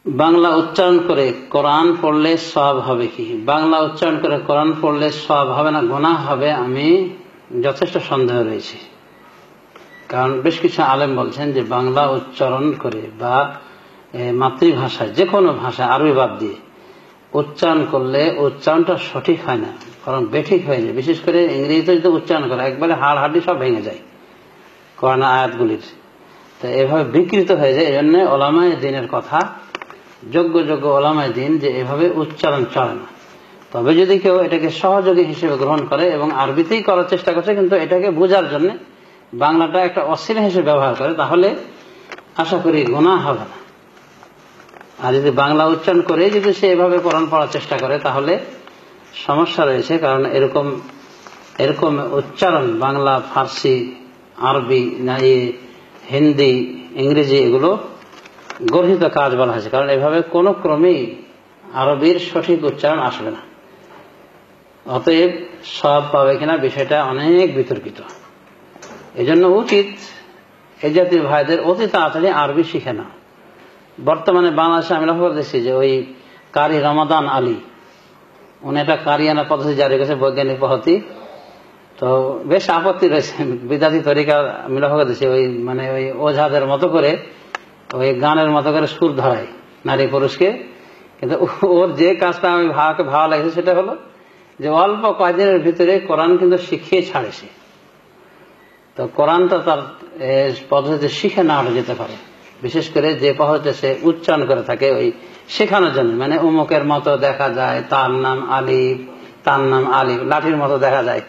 বাংলা উচ্চারণ করে কোরআন পড়লে সওয়াব হবে কি? বাংলা উচ্চারণ করে কোরআন পড়লে সওয়াব হবে না, গুনাহ হবে, আমি যথেষ্ট সন্দেহ রয়েছে। কারণ বেশ কিছু আলেম বলছেন যে বাংলা উচ্চারণ করে বা মাতৃভাষায় যে কোনো ভাষা আরবি বাদ দিয়ে উচ্চারণ করলে উচ্চারণটা সঠিক হয় না, বরং বেঠিক হয়ে যায়। বিশেষ করে ইংরেজিতে যদি উচ্চারণ করে একবারে হাড় হাড্ডি সব ভেঙে যায় কোরআন আয়াতগুলির, তো এভাবে বিকৃত হয়ে যায়। এই জন্য ওলামায়ে দ্বীনের কথা, যোগ্য যোগ্য ওলামায়ে দ্বীন, যে এভাবে উচ্চারণ চলে না। তবে যদি কেউ এটাকে সহযোগী হিসেবে গ্রহণ করে এবং আরবিতেই করার চেষ্টা করছে কিন্তু এটাকে বোঝার জন্য বাংলাটা একটা অসিলা হিসেবে ব্যবহার করে, তাহলে আশা করি গুনাহ হবে না। আর যদি বাংলা উচ্চারণ করে যদি সে এভাবে কোরআন পড়ার চেষ্টা করে তাহলে সমস্যা রয়েছে। কারণ এরকম উচ্চারণ বাংলা, ফার্সি, আরবি, হিন্দি, ইংরেজি এগুলো গর্হিত কাজ বলা হয়েছে। কারণ এভাবে কোনো ক্রমেই আরবির সঠিক উচ্চারণ আসবে না। অতএব সওয়াব পাবে কিনা বিষয়টা অনেক বিতর্কিত। এজন্য উচিত এই জাতীয় ভাইদের অতি তাড়াতাড়ি আরবি শিখে না। বর্তমানে বাংলাদেশে আমি লক্ষ্য করতেছি যে ওই কারি রমাদান আলী, উনি একটা কারিয়ানা পদ্ধতি জারি করেছে, বৈজ্ঞানিক পদ্ধতি। তো বেশ আপত্তি রয়েছে বিদাতি তরিকা। আমি লক্ষ্য করতেছি ওই ওঝাদের মতো করে ওই গানের মতো করে সুর ধরায় নারী পুরুষকে। কিন্তু ওর যে কাজটা আমি ভালো লাগছে সেটা হলো যে অল্প কয়েকদিনের ভিতরে কোরআন কিন্তু শিখিয়ে ছাড়েছে। তো কোরআনটা তার পদ্ধতিতে শিখে না যেতে পারে, বিশেষ করে যে পদ্ধতিতে সে উচ্চারণ করে থাকে ওই শেখানোর জন্য। মানে উমুকের মতো দেখা যায়, তার নাম আলিফ, তার নাম আলিফ, লাঠির মতো দেখা যায়,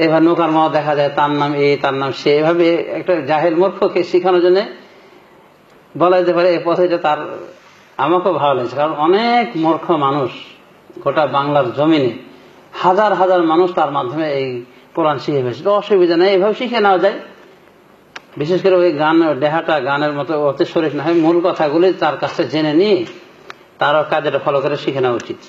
এবার নৌকার মতো দেখা যায়, তার নাম এ, তার নাম সে। এভাবে একটা জাহেল মূর্খকে শেখানোর জন্য বলা যেতে পারে এই পদ্ধতিটা তার আমাকেও ভালো লেগেছে। কারণ অনেক মূর্খ মানুষ গোটা বাংলার জমিনে, হাজার হাজার মানুষ তার মাধ্যমে এই কোরআন শিখে ফেলেছে। অসুবিধা নেই, এভাবে শিখে নেওয়া যায়। বিশেষ করে ওই গান দেহাটা গানের মতো অতি শরীর না হয়, মূল কথাগুলি তার কাছে জেনে নিয়ে তারও কাজটা ফলো করে শিখে নেওয়া উচিত।